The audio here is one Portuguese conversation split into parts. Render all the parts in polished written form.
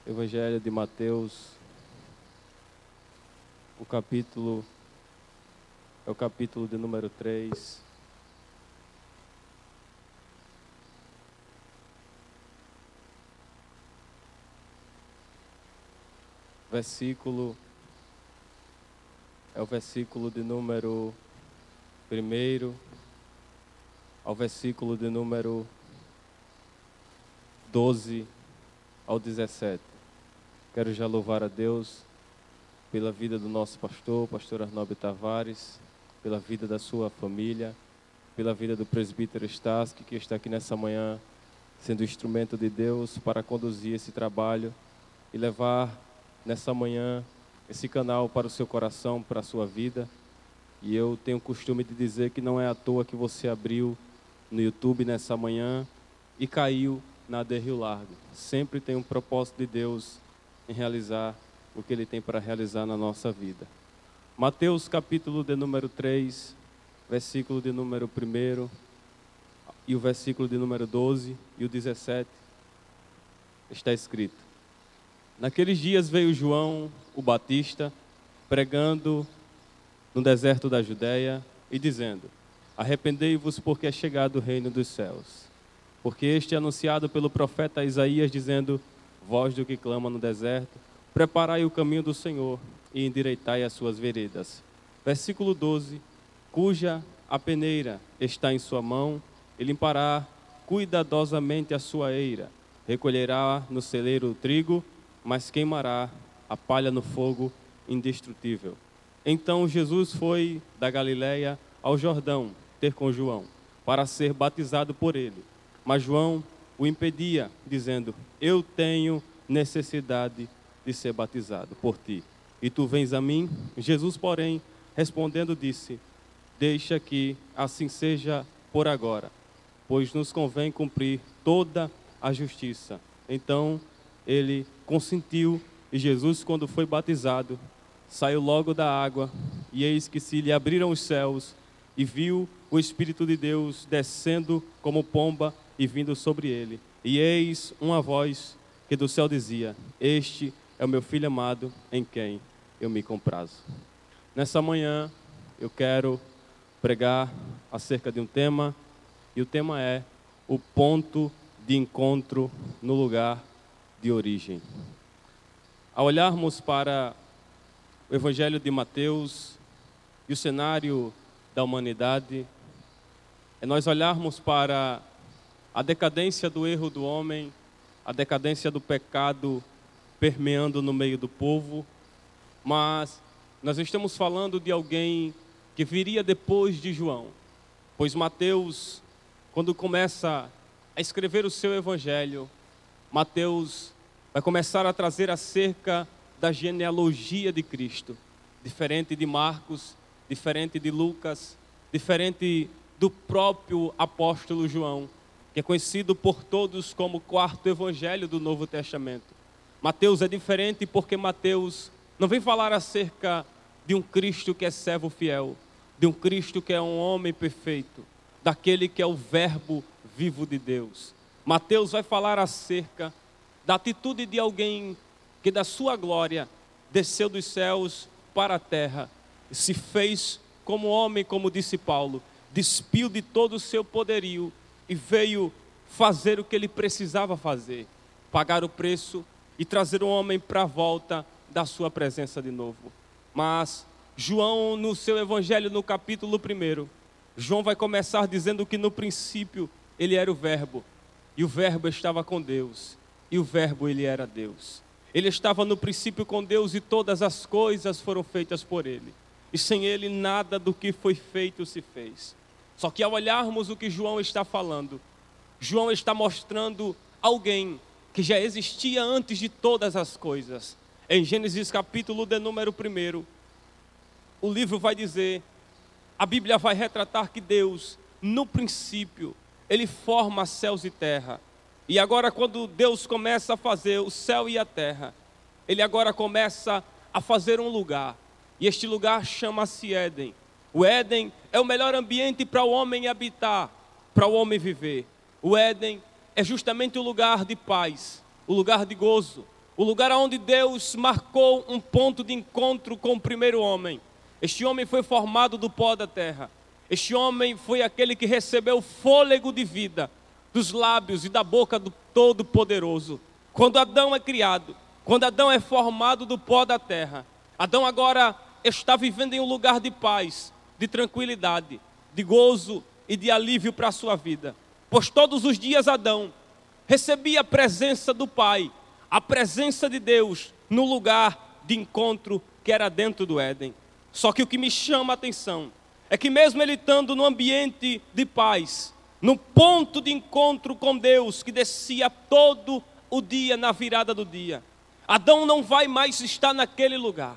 Evangelho de Mateus, o capítulo de número 3. É o versículo de número 1 ao versículo de número 12 ao 17. Quero já louvar a Deus pela vida do nosso pastor Arnaldo Tavares, pela vida da sua família, pela vida do presbítero Stasky, que está aqui nessa manhã, sendo instrumento de Deus para conduzir esse trabalho e levar nessa manhã esse canal para o seu coração, para a sua vida. E eu tenho o costume de dizer que não é à toa que você abriu no YouTube nessa manhã e caiu na Rio Largo. Sempre tem um propósito de Deus em realizar o que Ele tem para realizar na nossa vida. Mateus capítulo de número 3, versículo de número 1 e o versículo de número 12 e o 17, está escrito: Naqueles dias veio João, o Batista, pregando no deserto da Judéia e dizendo: Arrependei-vos, porque é chegado o reino dos céus. Porque este é anunciado pelo profeta Isaías, dizendo: Voz do que clama no deserto, preparai o caminho do Senhor e endireitai as suas veredas. Versículo 12: Cuja a peneira está em sua mão, e limpará cuidadosamente a sua eira. Recolherá no celeiro o trigo, mas queimará a palha no fogo indestrutível. Então Jesus foi da Galiléia ao Jordão ter com João, para ser batizado por ele. Mas João o impedia, dizendo: Eu tenho necessidade de ser batizado por ti, e tu vens a mim? Jesus, porém, respondendo, disse: Deixa que assim seja por agora, pois nos convém cumprir toda a justiça. Então ele consentiu, e Jesus, quando foi batizado, saiu logo da água, e eis que se lhe abriram os céus, e viu o Espírito de Deus descendo como pomba e vindo sobre ele. E eis uma voz que do céu dizia: Este é o meu Filho amado, em quem eu me comprazo. Nessa manhã eu quero pregar acerca de um tema, e o tema é o ponto de encontro no lugar de origem. Ao olharmos para o Evangelho de Mateus e o cenário da humanidade, é nós olharmos para a decadência do erro do homem, a decadência do pecado permeando no meio do povo, mas nós estamos falando de alguém que viria depois de João, pois Mateus, quando começa a escrever o seu Evangelho, Mateus vai começar a trazer acerca da genealogia de Cristo, diferente de Marcos, diferente de Lucas, diferente do próprio apóstolo João, que é conhecido por todos como o quarto evangelho do Novo Testamento. Mateus é diferente porque Mateus não vem falar acerca de um Cristo que é servo fiel, de um Cristo que é um homem perfeito, daquele que é o verbo vivo de Deus. Mateus vai falar acerca da atitude de alguém que da sua glória desceu dos céus para a terra, se fez como homem, como disse Paulo, despiu de todo o seu poderio e veio fazer o que ele precisava fazer, pagar o preço e trazer o homem para a volta da sua presença de novo. Mas João, no seu evangelho, no capítulo 1, João vai começar dizendo que no princípio ele era o verbo, e o verbo estava com Deus, e o verbo ele era Deus. Ele estava no princípio com Deus e todas as coisas foram feitas por ele. E sem ele nada do que foi feito se fez. Só que ao olharmos o que João está falando, João está mostrando alguém que já existia antes de todas as coisas. Em Gênesis capítulo de número 1, o livro vai dizer, a Bíblia vai retratar que Deus, no princípio, ele forma céus e terra. E agora quando Deus começa a fazer o céu e a terra, ele agora começa a fazer um lugar. E este lugar chama-se Éden. O Éden é o melhor ambiente para o homem habitar, para o homem viver. O Éden é justamente o lugar de paz, o lugar de gozo, o lugar onde Deus marcou um ponto de encontro com o primeiro homem. Este homem foi formado do pó da terra. Este homem foi aquele que recebeu fôlego de vida dos lábios e da boca do Todo-Poderoso. Quando Adão é criado, quando Adão é formado do pó da terra, Adão agora está vivendo em um lugar de paz, de tranquilidade, de gozo e de alívio para a sua vida. Pois todos os dias Adão recebia a presença do Pai, a presença de Deus no lugar de encontro que era dentro do Éden. Só que o que me chama a atenção é que mesmo ele estando no ambiente de paz, no ponto de encontro com Deus, que descia todo o dia na virada do dia, Adão não vai mais estar naquele lugar.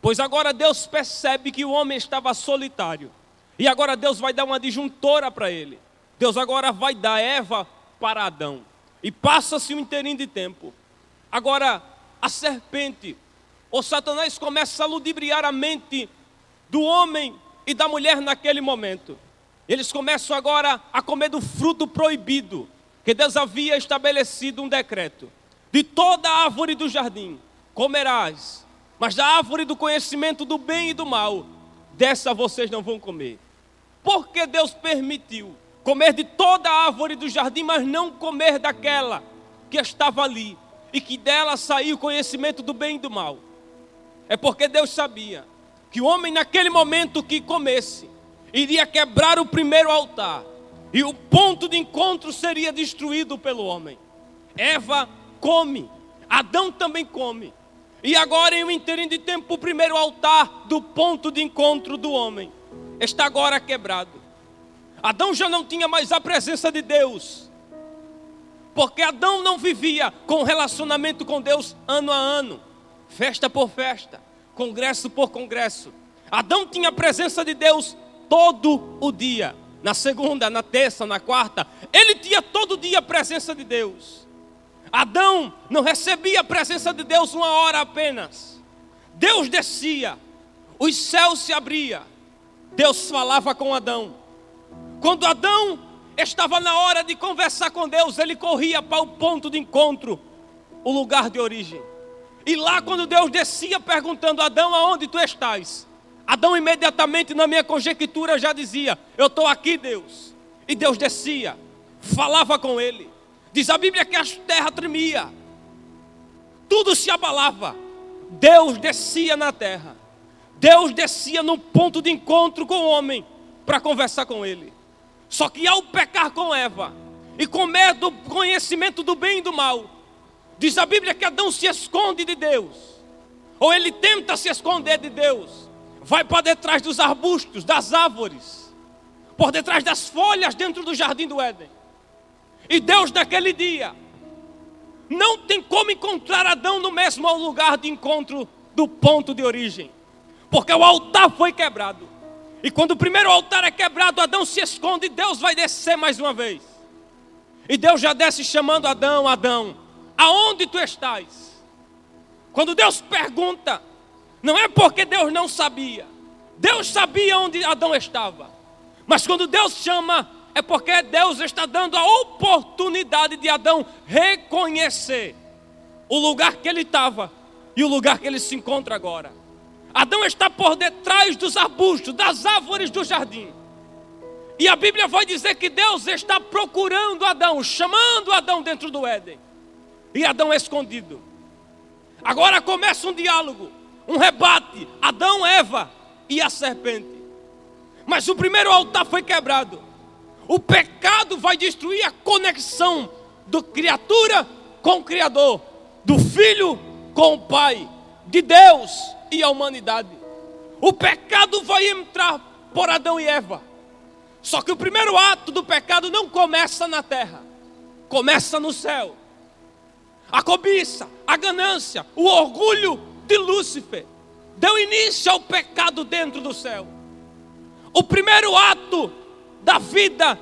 Pois agora Deus percebe que o homem estava solitário. E agora Deus vai dar uma disjuntora para ele. Deus agora vai dar Eva para Adão. E passa-se um inteirinho de tempo. Agora a serpente, ou Satanás, começa a ludibriar a mente do homem e da mulher naquele momento. Eles começam agora a comer do fruto proibido, que Deus havia estabelecido um decreto. De toda a árvore do jardim comerás, mas da árvore do conhecimento do bem e do mal, dessa vocês não vão comer. Porque Deus permitiu comer de toda a árvore do jardim, mas não comer daquela que estava ali, e que dela saiu o conhecimento do bem e do mal? É porque Deus sabia que o homem naquele momento que comesse, iria quebrar o primeiro altar, e o ponto de encontro seria destruído pelo homem. Eva come, Adão também come. E agora em um inteirinho de tempo, o primeiro altar do ponto de encontro do homem está agora quebrado. Adão já não tinha mais a presença de Deus, porque Adão não vivia com relacionamento com Deus ano a ano, festa por festa, congresso por congresso. Adão tinha a presença de Deus todo o dia, na segunda, na terça, na quarta, ele tinha todo dia a presença de Deus. Adão não recebia a presença de Deus uma hora apenas. Deus descia, os céus se abriam, Deus falava com Adão. Quando Adão estava na hora de conversar com Deus, ele corria para o ponto de encontro, o lugar de origem. E lá quando Deus descia perguntando: Adão, aonde tu estás? Adão imediatamente, na minha conjectura, já dizia: eu estou aqui, Deus. E Deus descia, falava com ele. Diz a Bíblia que a terra tremia, tudo se abalava. Deus descia na terra, Deus descia no ponto de encontro com o homem para conversar com ele. Só que ao pecar com Eva e comer do conhecimento do bem e do mal, diz a Bíblia que Adão se esconde de Deus, ou ele tenta se esconder de Deus, vai para detrás dos arbustos, das árvores, por detrás das folhas dentro do jardim do Éden. E Deus naquele dia não tem como encontrar Adão no mesmo lugar de encontro do ponto de origem, porque o altar foi quebrado. E quando o primeiro altar é quebrado, Adão se esconde e Deus vai descer mais uma vez. E Deus já desce chamando Adão: Adão, aonde tu estás? Quando Deus pergunta, não é porque Deus não sabia. Deus sabia onde Adão estava. Mas quando Deus chama, é porque Deus está dando a oportunidade de Adão reconhecer o lugar que ele estava e o lugar que ele se encontra agora. Adão está por detrás dos arbustos, das árvores do jardim. E a Bíblia vai dizer que Deus está procurando Adão, chamando Adão dentro do Éden. E Adão é escondido. Agora começa um diálogo, um rebate, Adão, Eva e a serpente. Mas o primeiro altar foi quebrado. O pecado vai destruir a conexão do criatura com o Criador, do Filho com o Pai, de Deus e a humanidade. O pecado vai entrar por Adão e Eva. Só que o primeiro ato do pecado não começa na terra, começa no céu. A cobiça, a ganância, o orgulho de Lúcifer deu início ao pecado dentro do céu. O primeiro ato da vida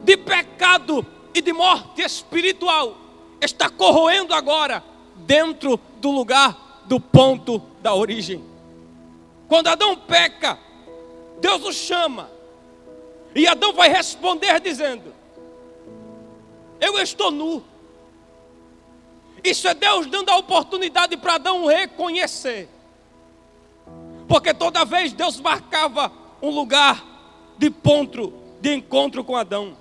de pecado e de morte espiritual está corroendo agora dentro do lugar do ponto da origem. Quando Adão peca, Deus o chama, e Adão vai responder dizendo: eu estou nu. Isso é Deus dando a oportunidade para Adão reconhecer. Porque toda vez Deus marcava um lugar de ponto de encontro com Adão.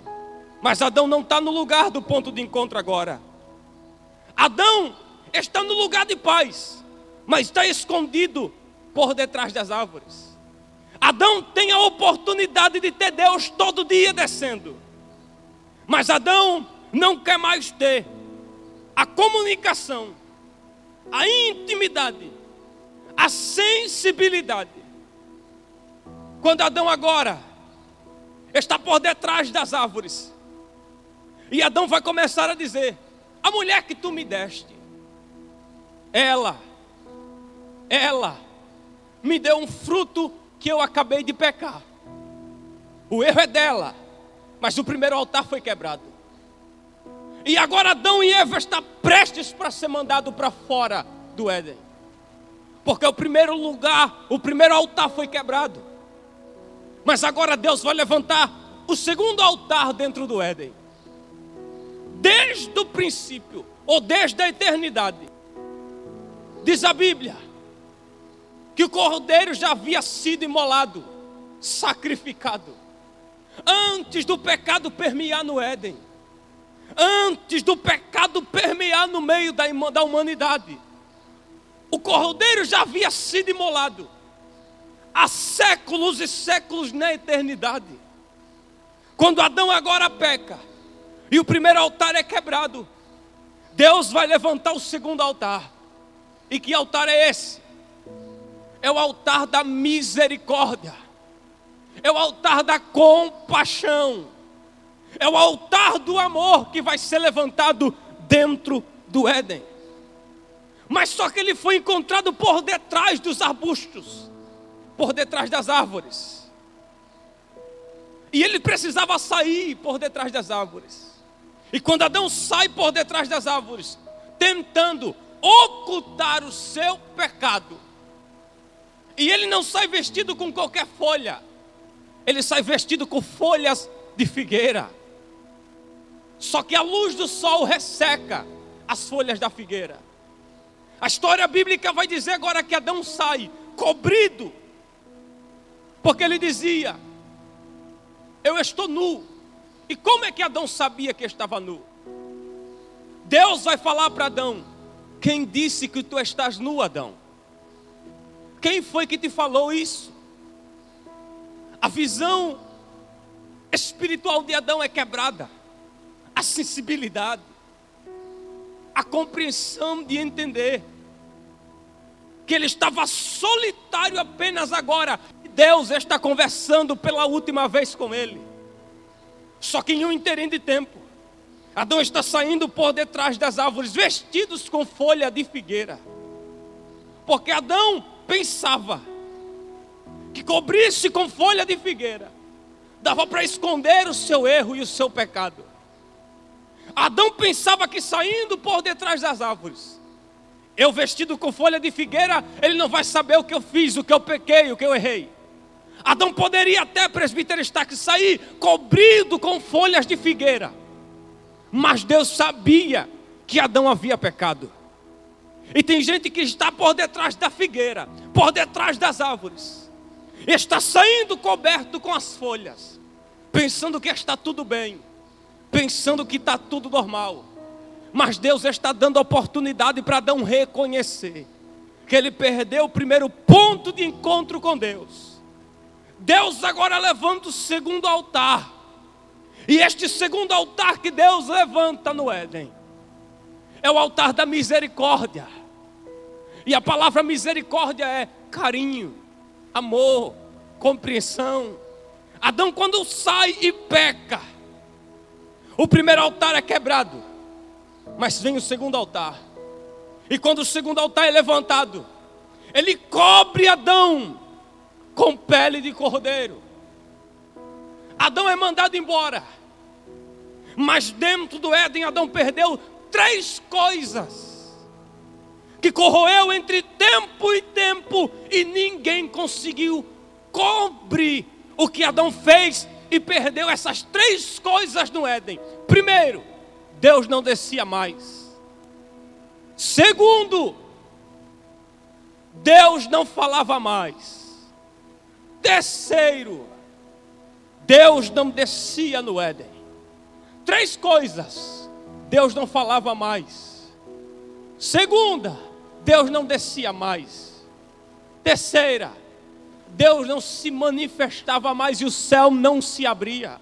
Mas Adão não está no lugar do ponto de encontro agora. Adão está no lugar de paz, mas está escondido por detrás das árvores. Adão tem a oportunidade de ter Deus todo dia descendo. Mas Adão não quer mais ter a comunicação, a intimidade, a sensibilidade. Quando Adão agora está por detrás das árvores, e Adão vai começar a dizer: a mulher que tu me deste, ela me deu um fruto que eu acabei de pecar. O erro é dela, mas o primeiro altar foi quebrado. E agora Adão e Eva estão prestes para ser mandados para fora do Éden. Porque o primeiro lugar, o primeiro altar foi quebrado. Mas agora Deus vai levantar o segundo altar dentro do Éden. Desde o princípio, ou desde a eternidade, diz a Bíblia, que o cordeiro já havia sido imolado, sacrificado, antes do pecado permear no Éden, antes do pecado permear no meio da humanidade. O cordeiro já havia sido imolado, há séculos e séculos na eternidade. Quando Adão agora peca, e o primeiro altar é quebrado, Deus vai levantar o segundo altar. E que altar é esse? É o altar da misericórdia, é o altar da compaixão, é o altar do amor que vai ser levantado dentro do Éden. Mas só que ele foi encontrado por detrás dos arbustos, por detrás das árvores. E ele precisava sair por detrás das árvores. E quando Adão sai por detrás das árvores, tentando ocultar o seu pecado, e ele não sai vestido com qualquer folha, ele sai vestido com folhas de figueira. Só que a luz do sol resseca as folhas da figueira. A história bíblica vai dizer agora que Adão sai cobrido, porque ele dizia: eu estou nu. E como é que Adão sabia que estava nu? Deus vai falar para Adão: quem disse que tu estás nu, Adão? Quem foi que te falou isso? A visão espiritual de Adão é quebrada. A sensibilidade, a compreensão de entender que ele estava solitário apenas agora. Deus está conversando pela última vez com ele. Só que em um interim de tempo, Adão está saindo por detrás das árvores, vestidos com folha de figueira. Porque Adão pensava que cobrir-se com folha de figueira dava para esconder o seu erro e o seu pecado. Adão pensava que saindo por detrás das árvores, eu vestido com folha de figueira, ele não vai saber o que eu fiz, o que eu pequei, o que eu errei. Adão poderia até, presbítero, estar que sair cobrido com folhas de figueira. Mas Deus sabia que Adão havia pecado. E tem gente que está por detrás da figueira, por detrás das árvores, está saindo coberto com as folhas, pensando que está tudo bem, pensando que está tudo normal. Mas Deus está dando oportunidade para Adão reconhecer que ele perdeu o primeiro ponto de encontro com Deus. Deus agora levanta o segundo altar. E este segundo altar que Deus levanta no Éden é o altar da misericórdia. E a palavra misericórdia é carinho, amor, compreensão. Adão, quando sai e peca, o primeiro altar é quebrado, mas vem o segundo altar. E quando o segundo altar é levantado, ele cobre Adão com pele de cordeiro. Adão é mandado embora. Mas dentro do Éden, Adão perdeu 3 coisas que corroeu entre tempo e tempo, e ninguém conseguiu cobrir o que Adão fez e perdeu essas 3 coisas no Éden. Primeiro, Deus não descia mais. Segundo, Deus não falava mais. Terceiro, Deus não descia no Éden. 3 coisas: Deus não falava mais. Segunda, Deus não descia mais. Terceira, Deus não se manifestava mais e o céu não se abria.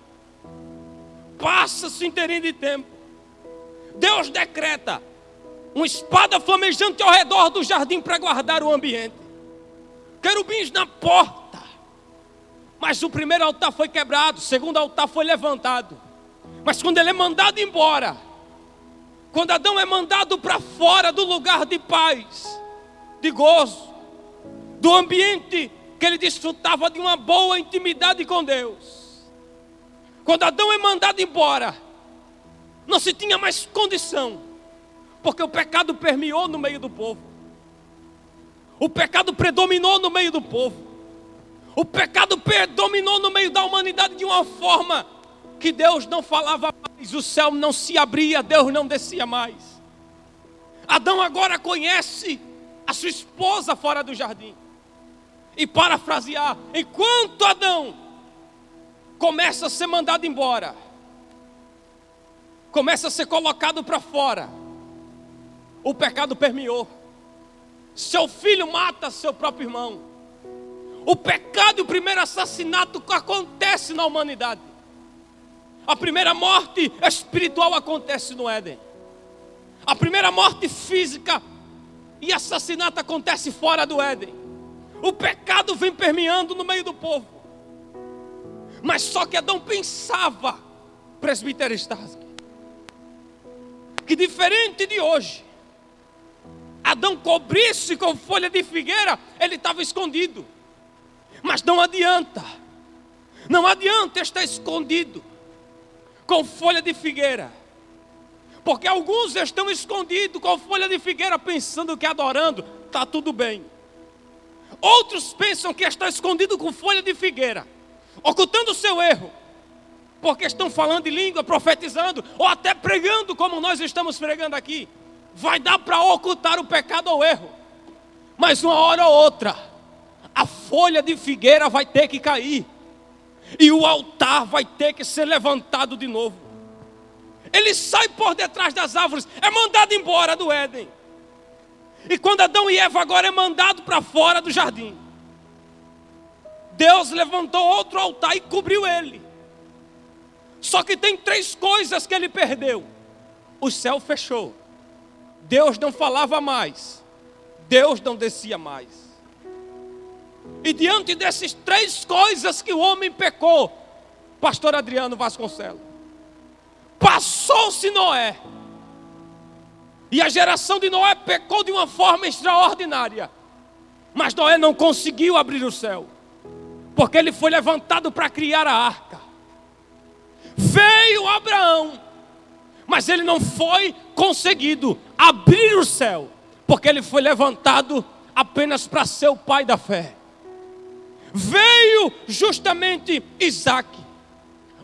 Passa-se um inteirinho de tempo. Deus decreta uma espada flamejante ao redor do jardim para guardar o ambiente. Querubins na porta. Mas o primeiro altar foi quebrado, o segundo altar foi levantado. Mas quando ele é mandado embora, quando Adão é mandado para fora do lugar de paz, de gozo, do ambiente que ele desfrutava de uma boa intimidade com Deus, quando Adão é mandado embora, não se tinha mais condição, porque o pecado permeou no meio do povo. O pecado predominou no meio do povo. O pecado predominou no meio da humanidade de uma forma que Deus não falava mais, o céu não se abria, Deus não descia mais. Adão agora conhece a sua esposa fora do jardim. E parafrasear, enquanto Adão começa a ser mandado embora, começa a ser colocado para fora, o pecado permeou. Seu filho mata seu próprio irmão. O pecado e o primeiro assassinato que acontece na humanidade. A primeira morte espiritual acontece no Éden. A primeira morte física e assassinato acontece fora do Éden. O pecado vem permeando no meio do povo. Mas só que Adão pensava, presbítero Stasky, que diferente de hoje, Adão cobrisse com folha de figueira, ele estava escondido. Mas não adianta. Não adianta estar escondido com folha de figueira. Porque alguns estão escondidos com folha de figueira pensando que adorando está tudo bem. Outros pensam que estão escondidos com folha de figueira, ocultando o seu erro, porque estão falando em língua, profetizando, ou até pregando como nós estamos pregando aqui. Vai dar para ocultar o pecado ou o erro. Mas uma hora ou outra, a folha de figueira vai ter que cair. E o altar vai ter que ser levantado de novo. Ele sai por detrás das árvores, é mandado embora do Éden. E quando Adão e Eva agora é mandado para fora do jardim, Deus levantou outro altar e cobriu ele. Só que tem 3 coisas que ele perdeu. O céu fechou. Deus não falava mais. Deus não descia mais. E diante dessas 3 coisas que o homem pecou, pastor Adriano Vasconcelos, passou-se Noé. E a geração de Noé pecou de uma forma extraordinária. Mas Noé não conseguiu abrir o céu, porque ele foi levantado para criar a arca. Veio Abraão, mas ele não foi conseguido abrir o céu, porque ele foi levantado apenas para ser o pai da fé. Veio justamente Isaac,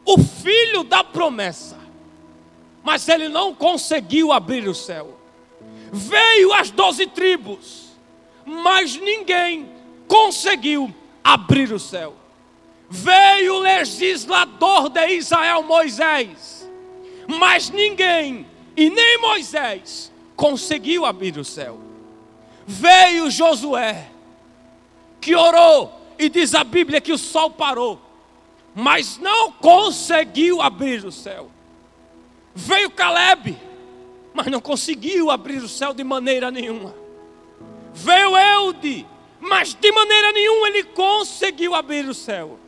o filho da promessa, mas ele não conseguiu abrir o céu. Veio as 12 tribos, mas ninguém conseguiu abrir o céu. Veio o legislador de Israel, Moisés, mas ninguém, e nem Moisés, conseguiu abrir o céu. Veio Josué, que orou, e diz a Bíblia que o sol parou, mas não conseguiu abrir o céu. Veio Caleb, mas não conseguiu abrir o céu de maneira nenhuma. Veio Eude, mas de maneira nenhuma ele conseguiu abrir o céu.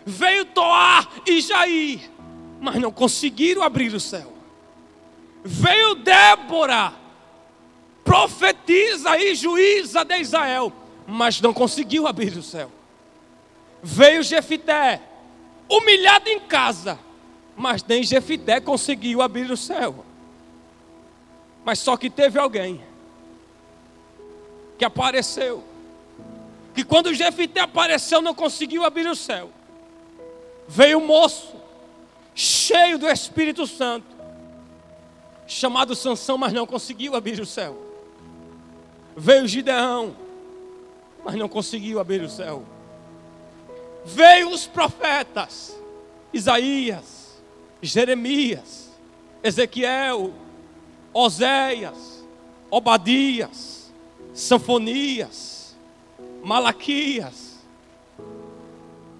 Veio Toar e Jair, mas não conseguiram abrir o céu. Veio Débora, profetisa e juíza de Israel, mas não conseguiu abrir o céu. Veio Jefité, humilhado em casa, mas nem Jefité conseguiu abrir o céu. Mas só que teve alguém que apareceu, que quando Jefité apareceu não conseguiu abrir o céu. Veio um moço cheio do Espírito Santo, chamado Sansão, mas não conseguiu abrir o céu. Veio Gideão, mas não conseguiu abrir o céu. Veio os profetas, Isaías, Jeremias, Ezequiel, Oséias, Obadias, Sanfonias, Malaquias.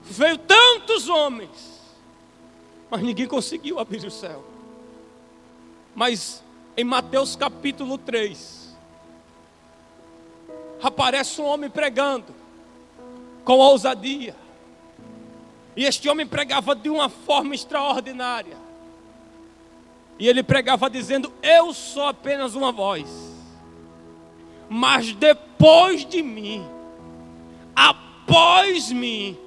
Veio tantos homens, mas ninguém conseguiu abrir o céu. Mas em Mateus capítulo 3, aparece um homem pregando com ousadia. E este homem pregava de uma forma extraordinária. E ele pregava dizendo: eu sou apenas uma voz, mas depois de mim, após mim,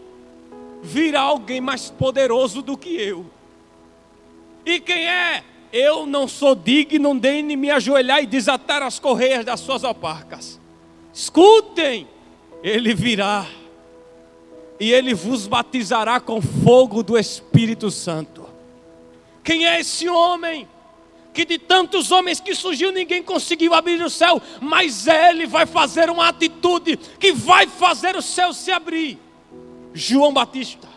virá alguém mais poderoso do que eu. E quem é? Eu não sou digno de me ajoelhar e desatar as correias das suas alparcas. Escutem, ele virá e ele vos batizará com fogo do Espírito Santo. Quem é esse homem? Que de tantos homens que surgiu, ninguém conseguiu abrir o céu, mas ele vai fazer uma atitude que vai fazer o céu se abrir. João Batista,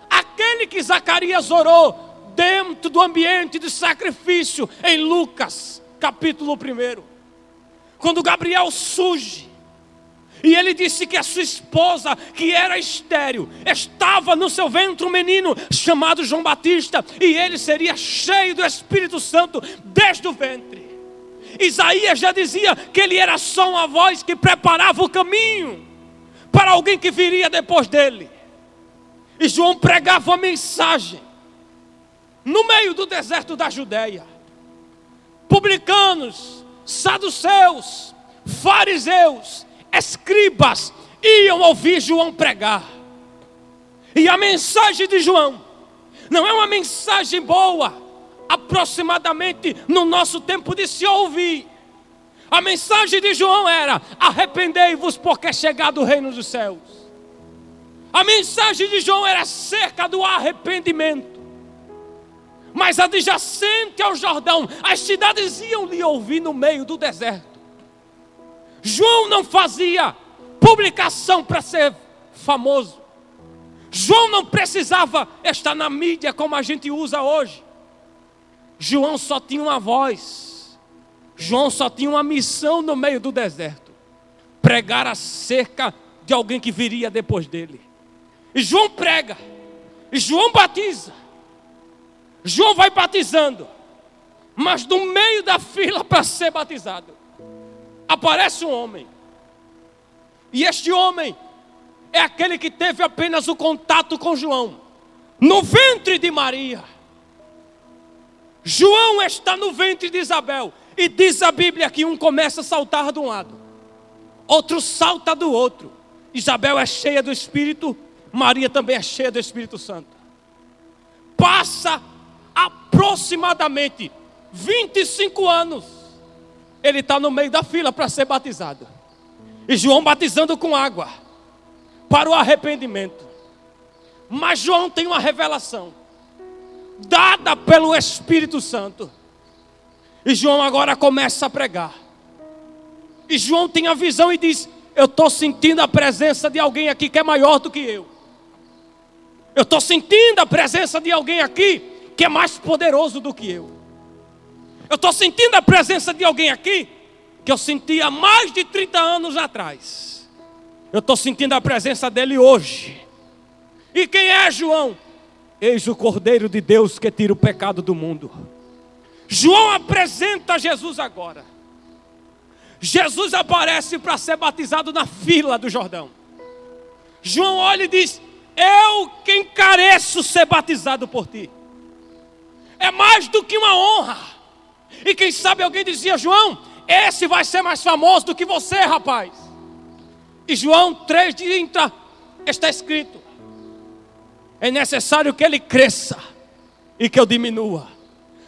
aquele que Zacarias orou dentro do ambiente de sacrifício, em Lucas capítulo 1, quando Gabriel surge, e ele disse que a sua esposa, que era estéril, estava no seu ventre um menino chamado João Batista, e ele seria cheio do Espírito Santo desde o ventre. Isaías já dizia que ele era só uma voz que preparava o caminho para alguém que viria depois dele. E João pregava uma mensagem no meio do deserto da Judeia. Publicanos, saduceus, fariseus, escribas iam ouvir João pregar. E a mensagem de João não é uma mensagem boa, aproximadamente no nosso tempo de se ouvir. A mensagem de João era: arrependei-vos, porque é chegado o reino dos céus. A mensagem de João era acerca do arrependimento. Mas adjacente ao Jordão, as cidades iam lhe ouvir no meio do deserto. João não fazia publicação para ser famoso. João não precisava estar na mídia como a gente usa hoje. João só tinha uma voz. João só tinha uma missão no meio do deserto: pregar acerca de alguém que viria depois dele. E João prega, e João batiza. João vai batizando, mas no meio da fila para ser batizado, aparece um homem. E este homem é aquele que teve apenas o contato com João no ventre de Maria. João está no ventre de Isabel. E diz a Bíblia que um começa a saltar de um lado, outro salta do outro. Isabel é cheia do Espírito, Maria também é cheia do Espírito Santo. Passa aproximadamente 25 anos. Ele está no meio da fila para ser batizado. E João batizando com água para o arrependimento. Mas João tem uma revelação dada pelo Espírito Santo. E João agora começa a pregar. E João tem a visão e diz: eu estou sentindo a presença de alguém aqui que é maior do que eu. Eu estou sentindo a presença de alguém aqui que é mais poderoso do que eu. Eu estou sentindo a presença de alguém aqui que eu senti há mais de 30 anos atrás. Eu estou sentindo a presença dele hoje. E quem é João? Eis o Cordeiro de Deus que tira o pecado do mundo. João apresenta Jesus agora. Jesus aparece para ser batizado na fila do Jordão. João olha e diz: eu quem careço ser batizado por ti. É mais do que uma honra. E quem sabe alguém dizia: João, esse vai ser mais famoso do que você, rapaz. E João 3:30 está escrito: é necessário que ele cresça e que eu diminua,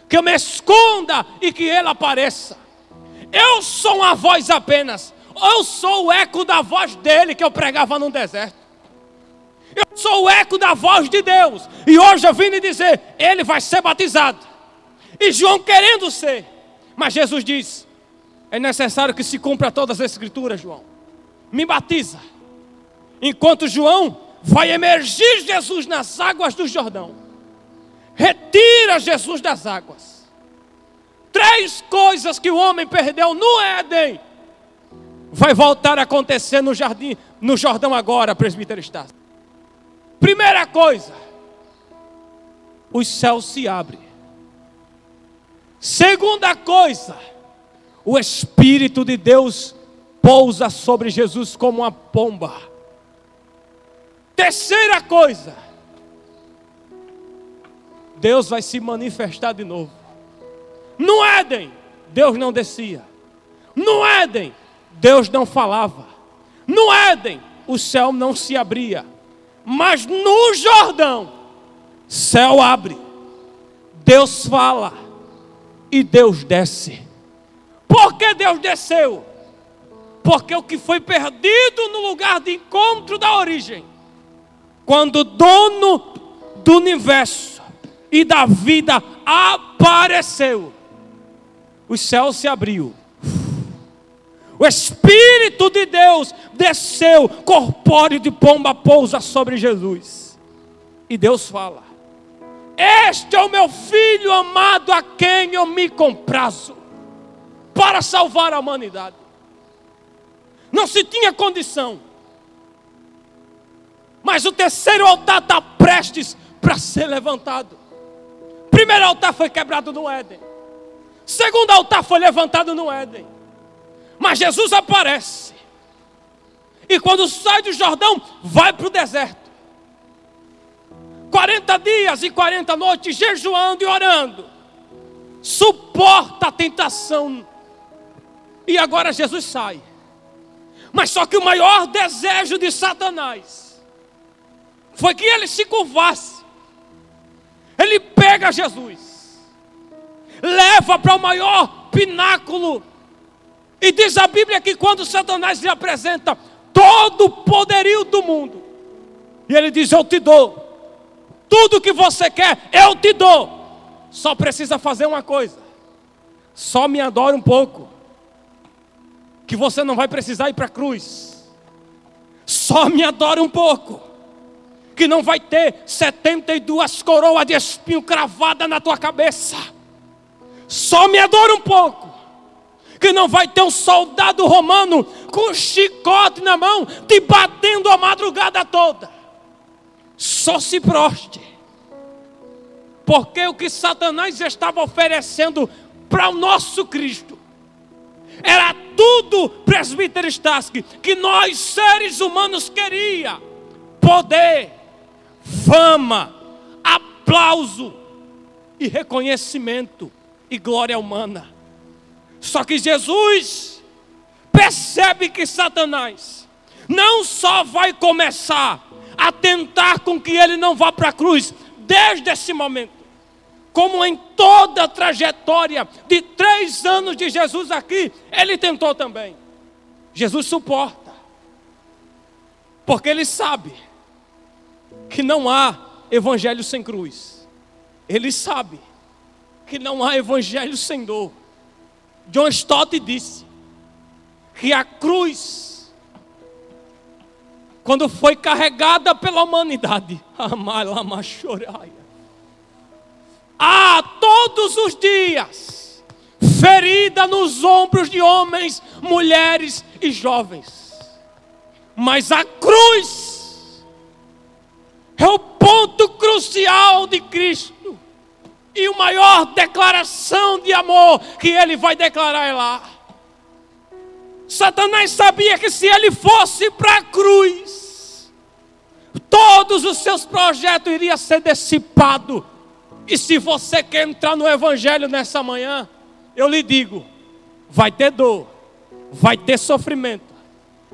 que eu me esconda e que ele apareça. Eu sou uma voz apenas. Eu sou o eco da voz dele que eu pregava no deserto. Eu sou o eco da voz de Deus. E hoje eu vim lhe dizer: ele vai ser batizado. E João querendo ser. Mas Jesus diz: é necessário que se cumpra todas as escrituras, João. Me batiza. Enquanto João vai emergir Jesus nas águas do Jordão, retira Jesus das águas. 3 coisas que o homem perdeu no Éden vai voltar a acontecer no jardim, no Jordão agora, presbítero Estácio. Primeira coisa, os céus se abrem. Segunda coisa, o Espírito de Deus pousa sobre Jesus como uma pomba. Terceira coisa, Deus vai se manifestar de novo. No Éden, Deus não descia. No Éden, Deus não falava. No Éden, o céu não se abria. Mas no Jordão, céu abre, Deus fala e Deus desce. Por que Deus desceu? Porque o que foi perdido no lugar de encontro da origem, quando o dono do universo e da vida apareceu, o céu se abriu. O Espírito de Deus desceu, corpóreo de pomba pousa sobre Jesus. E Deus fala: este é o meu filho amado, a quem eu me comprazo, para salvar a humanidade. Não se tinha condição. Mas o terceiro altar está prestes para ser levantado. O primeiro altar foi quebrado no Éden. O segundo altar foi levantado no Éden. Mas Jesus aparece. E quando sai do Jordão, vai para o deserto. 40 dias e 40 noites jejuando e orando. Suporta a tentação. E agora Jesus sai. Mas só que o maior desejo de Satanás foi que ele se curvasse. Ele pega Jesus, leva para o maior pináculo. E diz a Bíblia que quando Satanás lhe apresenta todo o poderio do mundo, e ele diz: eu te dou tudo que você quer, eu te dou. Só precisa fazer uma coisa: só me adora um pouco, que você não vai precisar ir para a cruz. Só me adora um pouco, que não vai ter 72 coroas de espinho cravada na tua cabeça. Só me adora um pouco, que não vai ter um soldado romano com um chicote na mão te batendo a madrugada toda. Só se proste, porque o que Satanás estava oferecendo para o nosso Cristo era tudo, presbítero Stasky, que nós seres humanos queria: poder, fama, aplauso e reconhecimento e glória humana. Só que Jesus percebe que Satanás não só vai começar a tentar com que ele não vá para a cruz desde esse momento, como em toda a trajetória de 3 anos de Jesus aqui, ele tentou também. Jesus suporta, porque ele sabe que não há evangelho sem cruz. Ele sabe que não há evangelho sem dor. John Stott disse que a cruz, quando foi carregada pela humanidade, todos os dias, ferida nos ombros de homens, mulheres e jovens. Mas a cruz é o ponto crucial de Cristo. E a maior declaração de amor que ele vai declarar é lá. Satanás sabia que se ele fosse para a cruz, todos os seus projetos iriam ser dissipados. E se você quer entrar no evangelho nessa manhã, eu lhe digo: vai ter dor, vai ter sofrimento,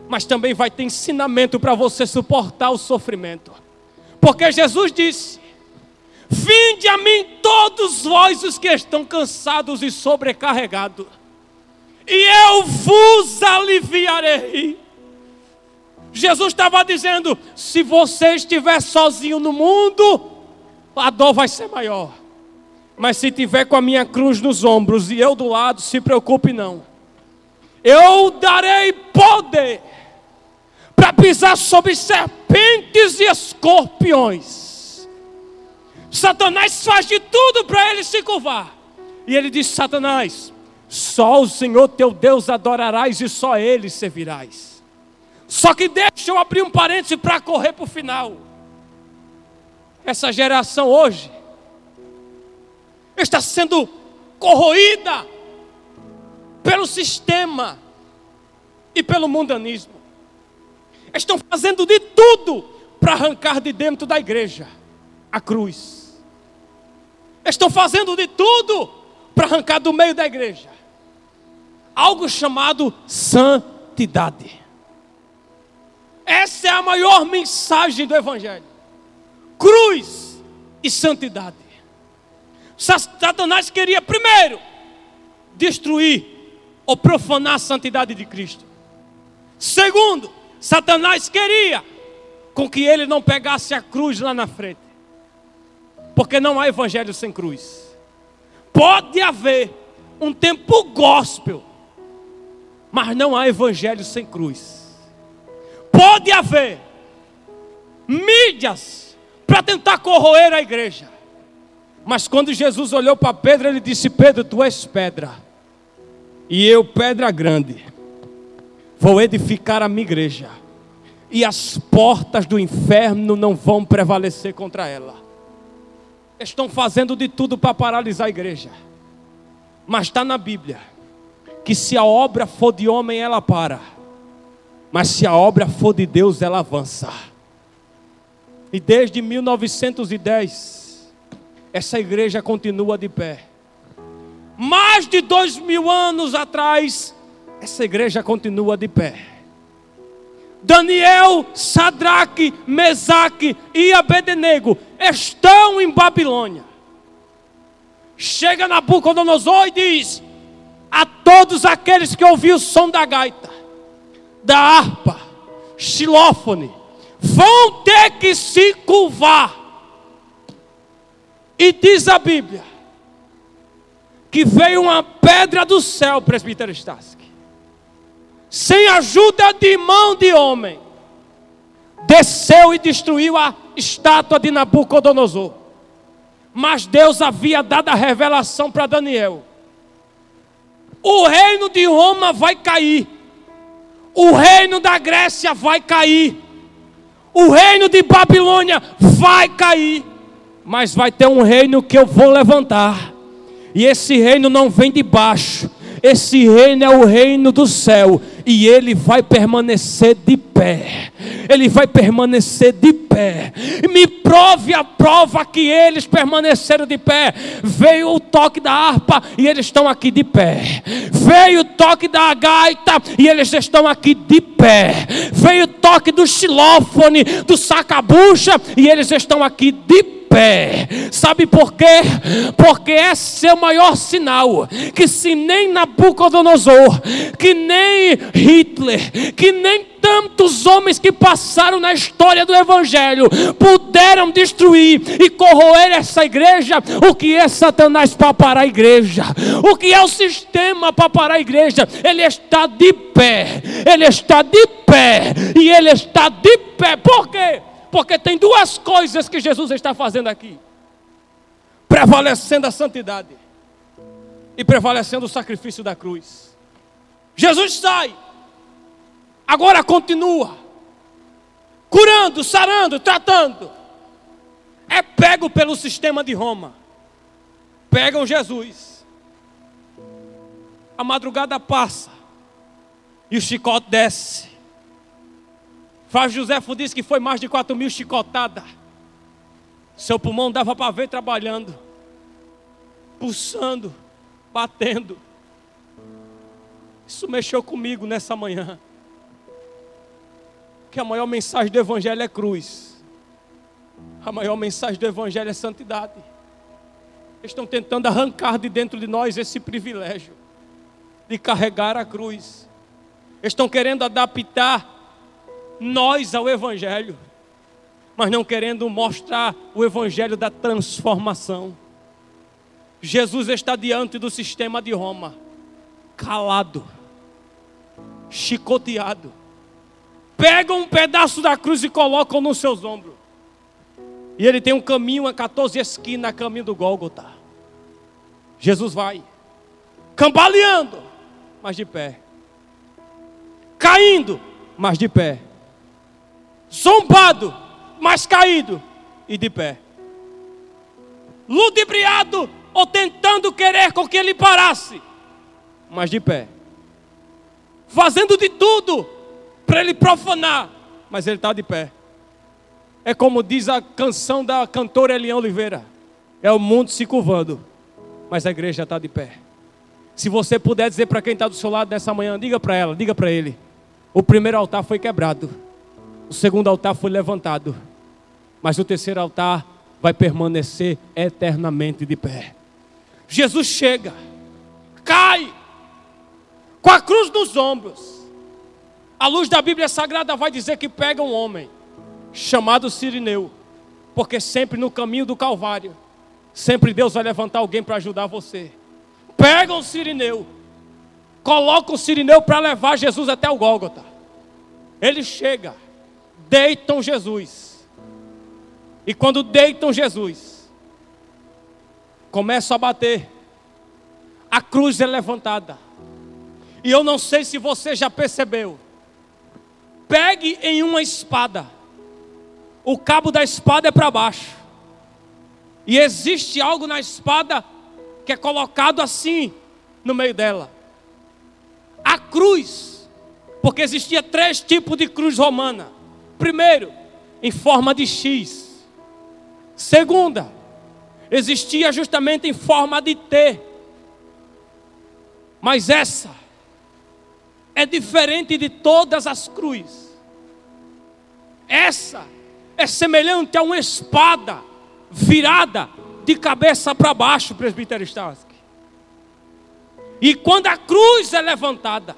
mas também vai ter ensinamento para você suportar o sofrimento. Porque Jesus disse: vinde a mim todos vós os que estão cansados e sobrecarregados, e eu vos aliviarei. Jesus estava dizendo: se você estiver sozinho no mundo, a dor vai ser maior. Mas se tiver com a minha cruz nos ombros e eu do lado, se preocupe não. Eu darei poder para pisar sobre serpentes e escorpiões. Satanás faz de tudo para ele se curvar. E ele diz: Satanás, só o Senhor teu Deus adorarás e só Ele servirás. Só que deixa eu abrir um parêntese para correr para o final. Essa geração hoje está sendo corroída pelo sistema e pelo mundanismo. Estão fazendo de tudo para arrancar de dentro da igreja a cruz. Estão fazendo de tudo para arrancar do meio da igreja algo chamado santidade. Essa é a maior mensagem do Evangelho: cruz e santidade. Satanás queria primeiro destruir ou profanar a santidade de Cristo. Segundo, Satanás queria com que ele não pegasse a cruz lá na frente, porque não há evangelho sem cruz. Pode haver um tempo gospel, mas não há evangelho sem cruz. Pode haver mídias para tentar corroer a igreja, mas quando Jesus olhou para Pedro, ele disse: Pedro, tu és pedra, e eu, pedra grande, vou edificar a minha igreja, e as portas do inferno não vão prevalecer contra ela. Estão fazendo de tudo para paralisar a igreja, mas está na Bíblia que se a obra for de homem, ela para, mas se a obra for de Deus, ela avança. E desde 1910 essa igreja continua de pé. Mais de 2000 anos atrás, essa igreja continua de pé. Daniel, Sadraque, Mesaque e Abednego estão em Babilônia. Chega Nabucodonosor e diz a todos aqueles que ouviram o som da gaita, da harpa, xilófone, vão ter que se curvar. E diz a Bíblia que veio uma pedra do céu, presbítero Stasky, sem ajuda de mão de homem, desceu e destruiu a estátua de Nabucodonosor. Mas Deus havia dado a revelação para Daniel: o reino de Roma vai cair, o reino da Grécia vai cair, o reino de Babilônia vai cair, mas vai ter um reino que eu vou levantar, e esse reino não vem de baixo, esse reino é o reino do céu, e ele vai permanecer de pé. Ele vai permanecer de pé. Me prove a prova que eles permaneceram de pé. Veio o toque da harpa e eles estão aqui de pé. Veio o toque da gaita e eles estão aqui de pé. Veio o toque do xilófone, do sacabucha e eles estão aqui de pé. Sabe por quê? Porque esse é o maior sinal, que se nem Nabucodonosor, que nem Hitler, que nem tantos homens que passaram na história do Evangelho puderam destruir e corroer essa igreja, o que é Satanás para parar a igreja? O que é o sistema para parar a igreja? Ele está de pé, ele está de pé, e ele está de pé. Por quê? Porque tem duas coisas que Jesus está fazendo aqui: prevalecendo a santidade e prevalecendo o sacrifício da cruz. Jesus sai, agora continua curando, sarando, tratando. É pego pelo sistema de Roma. Pegam Jesus, a madrugada passa e o chicote desce. Flávio Josefo disse que foi mais de 4.000 chicotadas. Seu pulmão dava para ver trabalhando, pulsando, batendo. Isso mexeu comigo nessa manhã. Que a maior mensagem do Evangelho é cruz. A maior mensagem do Evangelho é santidade. Eles estão tentando arrancar de dentro de nós esse privilégio de carregar a cruz. Eles estão querendo adaptar nós ao Evangelho, mas não querendo mostrar o Evangelho da transformação. Jesus está diante do sistema de Roma, calado, chicoteado. Pegam um pedaço da cruz e colocam nos seus ombros. E ele tem um caminho a 14 esquinas, caminho do Gólgota. Jesus vai, cambaleando, mas de pé. Caindo, mas de pé. Zombado, mas caído e de pé. Ludibriado ou tentando querer com que ele parasse, mas de pé. Fazendo de tudo para ele profanar, mas ele está de pé. É como diz a canção da cantora Eliane Oliveira: é o mundo se curvando, mas a igreja está de pé. Se você puder dizer para quem está do seu lado nessa manhã, diga para ela, diga para ele: o primeiro altar foi quebrado, o segundo altar foi levantado, mas o terceiro altar vai permanecer eternamente de pé. Jesus chega, cai, com a cruz nos ombros. A luz da Bíblia Sagrada vai dizer que pega um homem chamado Cirineu, porque sempre no caminho do Calvário, sempre Deus vai levantar alguém para ajudar você. Pegam o Cirineu, colocam o Cirineu para levar Jesus até o Gólgota. Ele chega, deitam Jesus, e quando deitam Jesus, começam a bater, a cruz é levantada. E eu não sei se você já percebeu, pegue em uma espada, o cabo da espada é para baixo, e existe algo na espada que é colocado assim no meio dela. A cruz, porque existia 3 tipos de cruz romana. Primeiro, em forma de X. Segunda, existia justamente em forma de T. Mas essa é diferente de todas as cruzes. Essa é semelhante a uma espada virada de cabeça para baixo, presbítero Stansky. E quando a cruz é levantada,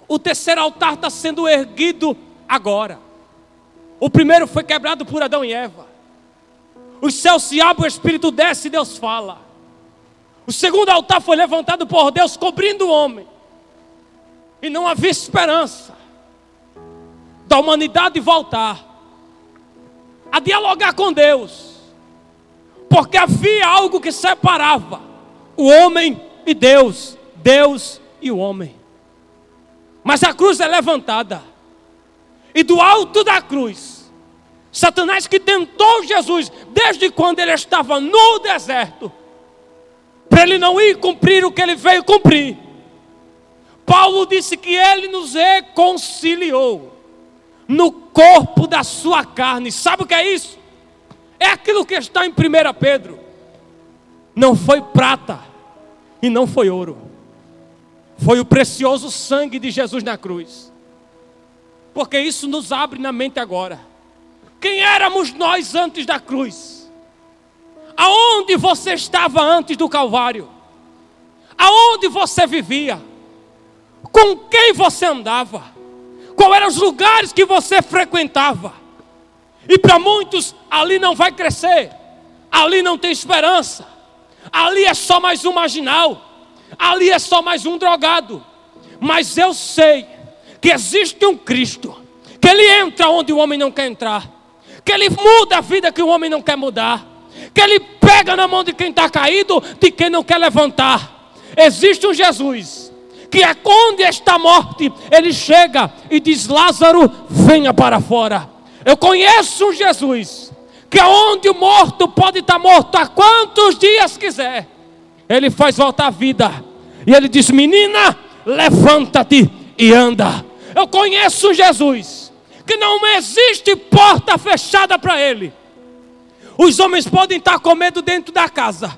o terceiro altar está sendo erguido agora. O primeiro foi quebrado por Adão e Eva. Os céus se abrem, o Espírito desce e Deus fala. O segundo altar foi levantado por Deus, cobrindo o homem. E não havia esperança da humanidade voltar a dialogar com Deus, porque havia algo que separava o homem e Deus, Deus e o homem. Mas a cruz é levantada, e do alto da cruz, Satanás, que tentou Jesus desde quando ele estava no deserto, para ele não ir cumprir o que ele veio cumprir, Paulo disse que ele nos reconciliou no corpo da sua carne. Sabe o que é isso? É aquilo que está em 1 Pedro. Não foi prata e não foi ouro, foi o precioso sangue de Jesus na cruz. Porque isso nos abre na mente agora. Quem éramos nós antes da cruz? Aonde você estava antes do Calvário? Aonde você vivia? Com quem você andava? Quais eram os lugares que você frequentava? E para muitos, ali não vai crescer, ali não tem esperança, ali é só mais um marginal, ali é só mais um drogado. Mas eu sei que existe um Cristo, que Ele entra onde o homem não quer entrar, que Ele muda a vida que o homem não quer mudar, que Ele pega na mão de quem está caído, de quem não quer levantar. Existe um Jesus, que é onde está a morte, Ele chega e diz: Lázaro, venha para fora. Eu conheço um Jesus, que aonde o morto pode estar morto há quantos dias quiser, Ele faz voltar a vida, e Ele diz: menina, levanta-te e anda. Eu conheço um Jesus, que não existe porta fechada para Ele. Os homens podem estar com medo dentro da casa,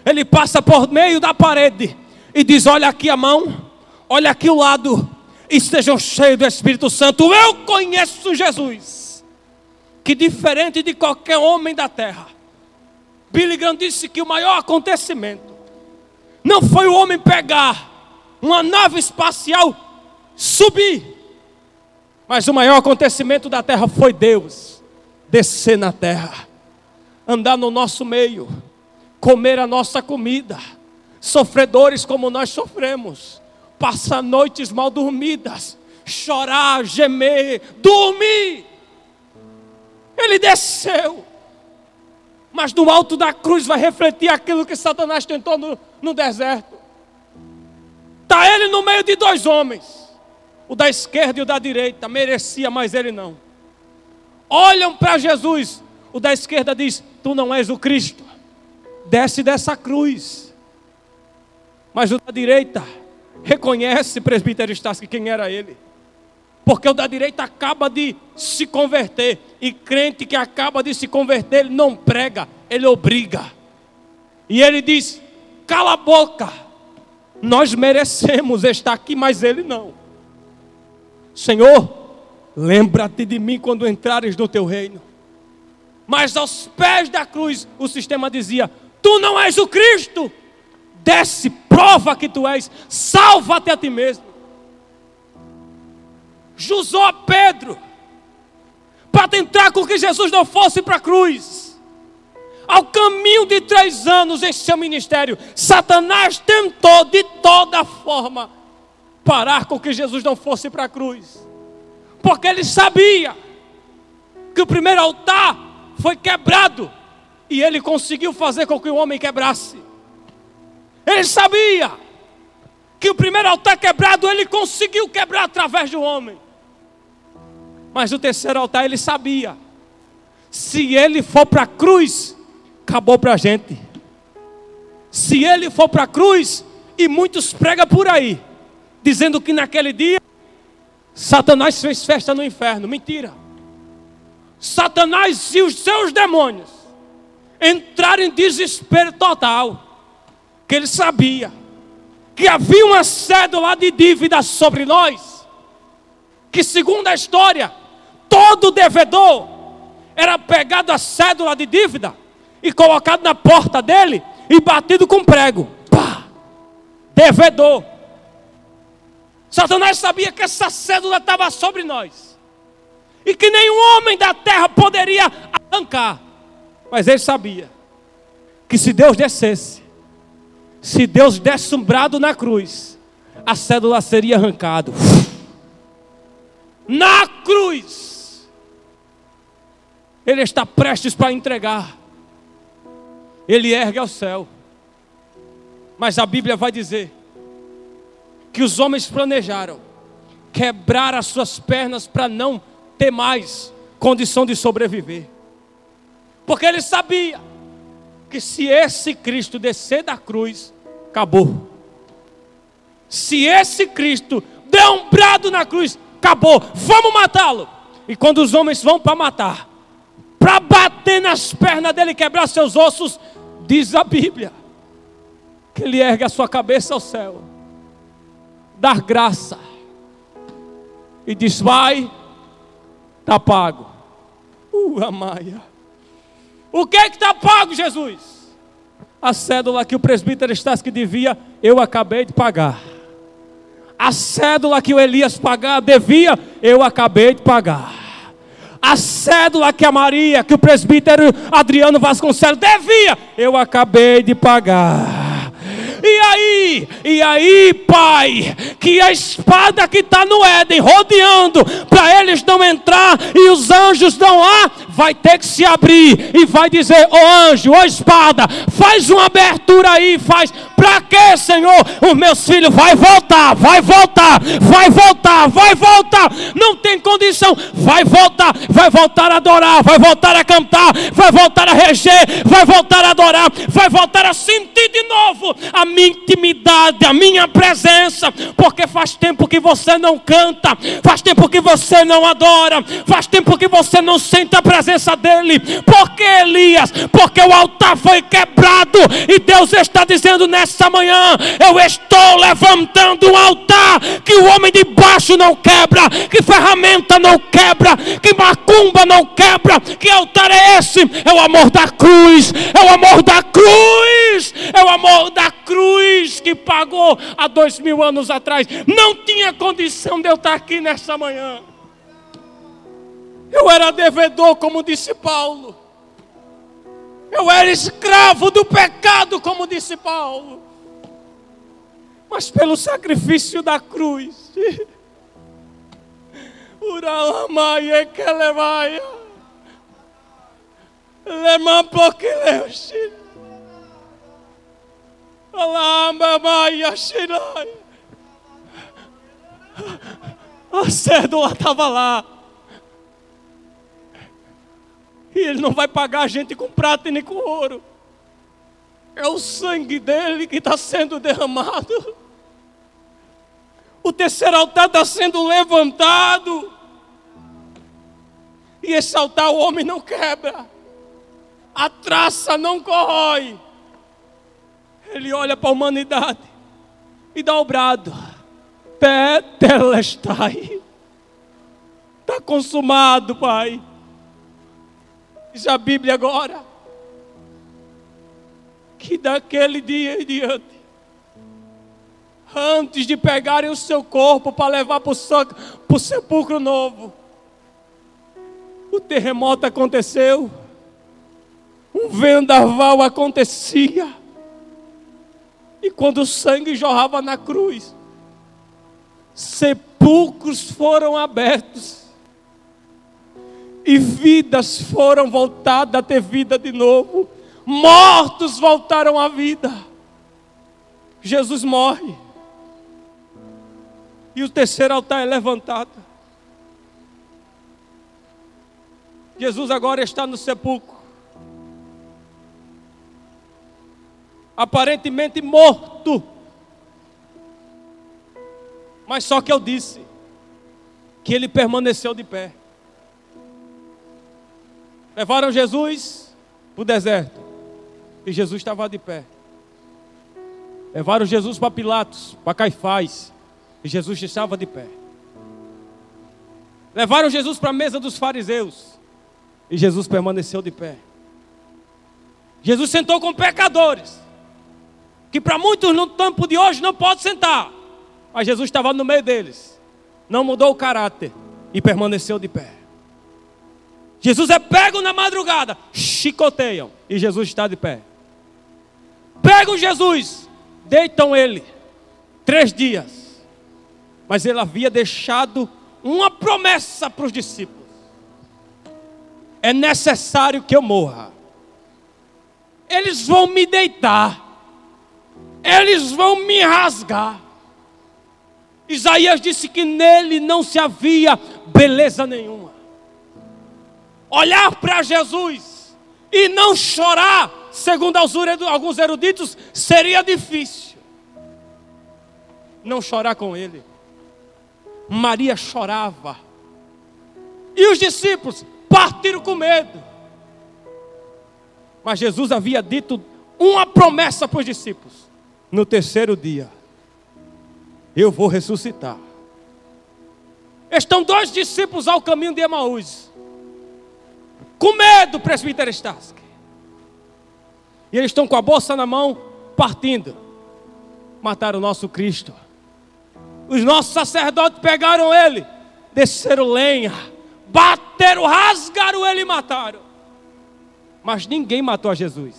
Ele passa por meio da parede e diz: olha aqui a mão, olha aqui o lado, e sejam cheios do Espírito Santo. Eu conheço Jesus, que diferente de qualquer homem da terra, Billy Graham disse que o maior acontecimento não foi o homem pegar uma nave espacial, subir, mas o maior acontecimento da terra foi Deus descer na terra, andar no nosso meio, comer a nossa comida, sofredores como nós sofremos, passar noites mal dormidas, chorar, gemer, dormir. Ele desceu, mas do alto da cruz vai refletir aquilo que Satanás tentou no deserto. Está ele no meio de dois homens, o da esquerda e o da direita, merecia, mas ele não. Olham para Jesus, o da esquerda diz: tu não és o Cristo, desce dessa cruz. Mas o da direita reconhece, presbítero Estácio, quem era ele. Porque o da direita acaba de se converter. E crente que acaba de se converter, ele não prega, ele obriga. E ele diz: cala a boca, nós merecemos estar aqui, mas ele não. Senhor, lembra-te de mim quando entrares no teu reino. Mas aos pés da cruz, o sistema dizia: tu não és o Cristo, desce, prova que tu és, salva-te a ti mesmo. Usou a Pedro para tentar com que Jesus não fosse para a cruz. Ao caminho de 3 anos em seu ministério, Satanás tentou de toda forma parar com que Jesus não fosse para a cruz, porque ele sabia que o primeiro altar foi quebrado e ele conseguiu fazer com que o homem quebrasse. Ele sabia que o primeiro altar quebrado ele conseguiu quebrar através do homem. Mas o terceiro altar ele sabia: se ele for para a cruz, acabou para a gente. Se ele for para a cruz, e muitos pregam por aí, dizendo que naquele dia Satanás fez festa no inferno. Mentira. Satanás e os seus demônios entraram em desespero total, que ele sabia que havia uma cédula de dívida sobre nós, que segundo a história, todo devedor era pegado a cédula de dívida e colocado na porta dele e batido com prego. Pá! Devedor. Satanás sabia que essa cédula estava sobre nós e que nenhum homem da terra poderia arrancar. Mas ele sabia que se Deus descesse, se Deus desse um brado na cruz, a cédula seria arrancada. Na cruz, ele está prestes para entregar. Ele ergue ao céu. Mas a Bíblia vai dizer que os homens planejaram quebrar as suas pernas para não ter mais condição de sobreviver. Porque ele sabia que se esse Cristo descer da cruz, acabou. Se esse Cristo der um brado na cruz, acabou, vamos matá-lo. E quando os homens vão para matar, para bater nas pernas dele e quebrar seus ossos, diz a Bíblia que ele ergue a sua cabeça ao céu, dá graça e diz: vai, está pago. Amaia. O que é que está pago, Jesus? A cédula que o presbítero Estácio que devia, eu acabei de pagar. A cédula que o Elias devia, eu acabei de pagar. A cédula que a Maria, que o presbítero Adriano Vasconcelos devia, eu acabei de pagar. E aí, Pai, que a espada que está no Éden, rodeando, para eles não entrar, e os anjos não lá, vai ter que se abrir, e vai dizer: ô anjo, ô espada, faz uma abertura aí, faz. Para quê, Senhor? Os meus filhos vai voltar, vai voltar, vai voltar, vai voltar. Não tem condição, vai voltar a adorar, vai voltar a cantar, vai voltar a reger, vai voltar a adorar, vai voltar a sentir de novo a minha intimidade, a minha presença. Porque faz tempo que você não canta, faz tempo que você não adora, faz tempo que você não sente a presença dele. Por que, Elias? Porque o altar foi quebrado, e Deus está dizendo nessa manhã: eu estou levantando um altar que o homem de baixo não quebra, que ferramenta não quebra, que macumba não quebra. Que altar é esse? É o amor da cruz, é o amor da cruz, é o amor da cruz que pagou há 2000 anos atrás. Não tinha condição de eu estar aqui nessa manhã. Eu era devedor, como disse Paulo. Eu era escravo do pecado, como disse Paulo. mas pelo sacrifício da cruz. Uralamaia que levaia. Lema poquileuxi. Alamba maia xilai. A cédula estava lá. E ele não vai pagar a gente com prata e nem com ouro. É o sangue dele que está sendo derramado. O terceiro altar está sendo levantado. E esse altar o homem não quebra. A traça não corrói. Ele olha para a humanidade e dá o brado. Tetelestai. Está consumado, Pai. Diz a Bíblia agora que daquele dia em diante, antes de pegarem o seu corpo para levar para o sepulcro novo, o terremoto aconteceu, um vendaval acontecia, e quando o sangue jorrava na cruz, sepulcros foram abertos, e vidas foram voltadas a ter vida de novo, mortos voltaram à vida. Jesus morre, e o terceiro altar é levantado. Jesus agora está no sepulcro, aparentemente morto, mas só que eu disse que ele permaneceu de pé. Levaram Jesus para o deserto, e Jesus estava de pé. Levaram Jesus para Pilatos, para Caifás, e Jesus estava de pé. Levaram Jesus para a mesa dos fariseus, e Jesus permaneceu de pé. Jesus sentou com pecadores, que para muitos no tempo de hoje não pode sentar, mas Jesus estava no meio deles, não mudou o caráter e permaneceu de pé. Jesus é pego na madrugada, chicoteiam, e Jesus está de pé. Pegam Jesus, deitam ele 3 dias, mas ele havia deixado uma promessa para os discípulos: é necessário que eu morra. Eles vão me deitar, eles vão me rasgar. Isaías disse que nele não se havia beleza nenhuma. Olhar para Jesus e não chorar, segundo alguns eruditos, seria difícil. Não chorar com ele. Maria chorava, e os discípulos partiram com medo. Mas Jesus havia dito uma promessa para os discípulos: no terceiro dia eu vou ressuscitar. Estão 2 discípulos ao caminho de Emaús, com medo, presbítero Stasky. E eles estão com a bolsa na mão, partindo. Mataram o nosso Cristo. Os nossos sacerdotes pegaram ele, desceram lenha, bateram, rasgaram ele e mataram. Mas ninguém matou a Jesus.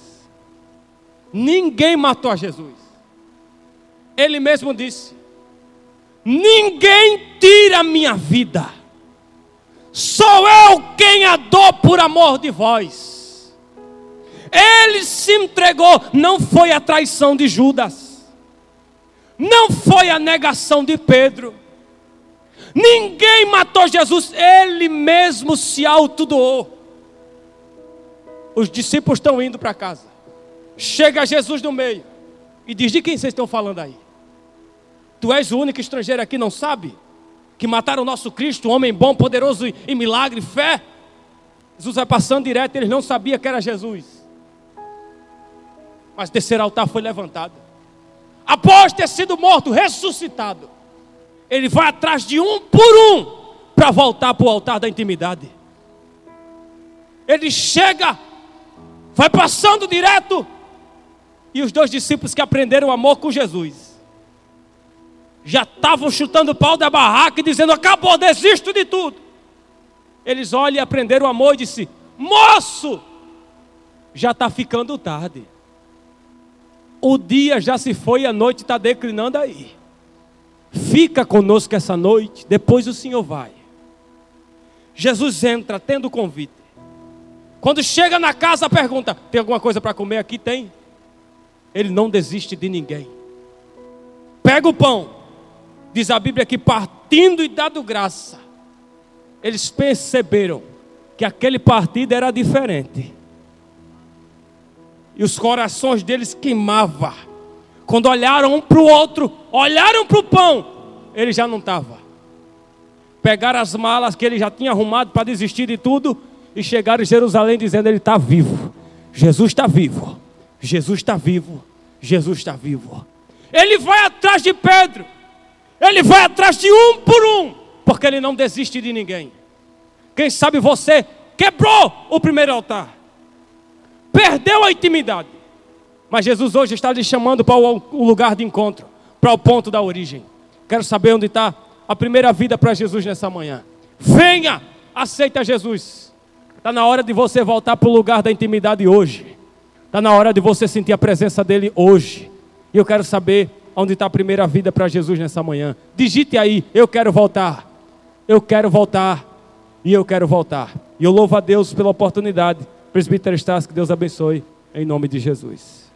Ninguém matou a Jesus. Ele mesmo disse: ninguém tira a minha vida, sou eu quem a dou por amor de vós. Ele se entregou, não foi a traição de Judas, não foi a negação de Pedro. Ninguém matou Jesus, ele mesmo se autodoou. Os discípulos estão indo para casa. Chega Jesus no meio e diz: de quem vocês estão falando aí? Tu és o único estrangeiro aqui, não sabe? Que mataram o nosso Cristo, um homem bom, poderoso em milagre, fé. Jesus vai passando direto, eles não sabiam que era Jesus. Mas o terceiro altar foi levantado. Após ter sido morto, ressuscitado, ele vai atrás de um por um, para voltar para o altar da intimidade. Ele chega, vai passando direto, e os 2 discípulos que aprenderam o amor com Jesus já estavam chutando o pau da barraca e dizendo: acabou, desisto de tudo. Eles olham e aprenderam o amor e disseram: moço, já está ficando tarde. O dia já se foi e a noite está declinando aí. Fica conosco essa noite, depois o Senhor vai. Jesus entra tendo convite. Quando chega na casa, pergunta: tem alguma coisa para comer aqui? Tem. Ele não desiste de ninguém. Pega o pão. Diz a Bíblia que partindo e dando graça, eles perceberam que aquele partido era diferente. E os corações deles queimavam. Quando olharam um para o outro, olharam para o pão, ele já não estava. Pegaram as malas que ele já tinha arrumado para desistir de tudo e chegaram em Jerusalém dizendo: ele está vivo. Jesus está vivo. Jesus está vivo. Jesus está vivo. Ele vai atrás de Pedro. Ele vai atrás de um por um, porque ele não desiste de ninguém. Quem sabe você quebrou o primeiro altar, perdeu a intimidade, mas Jesus hoje está lhe chamando para o lugar de encontro, para o ponto da origem. Quero saber onde está a primeira vida para Jesus nessa manhã. Venha, aceita Jesus. Está na hora de você voltar para o lugar da intimidade hoje. Está na hora de você sentir a presença dele hoje. E eu quero saber onde está a primeira vida para Jesus nessa manhã. Digite aí: eu quero voltar. Eu quero voltar. E eu quero voltar. E eu louvo a Deus pela oportunidade. Presbítero Estácio, que Deus abençoe. Em nome de Jesus.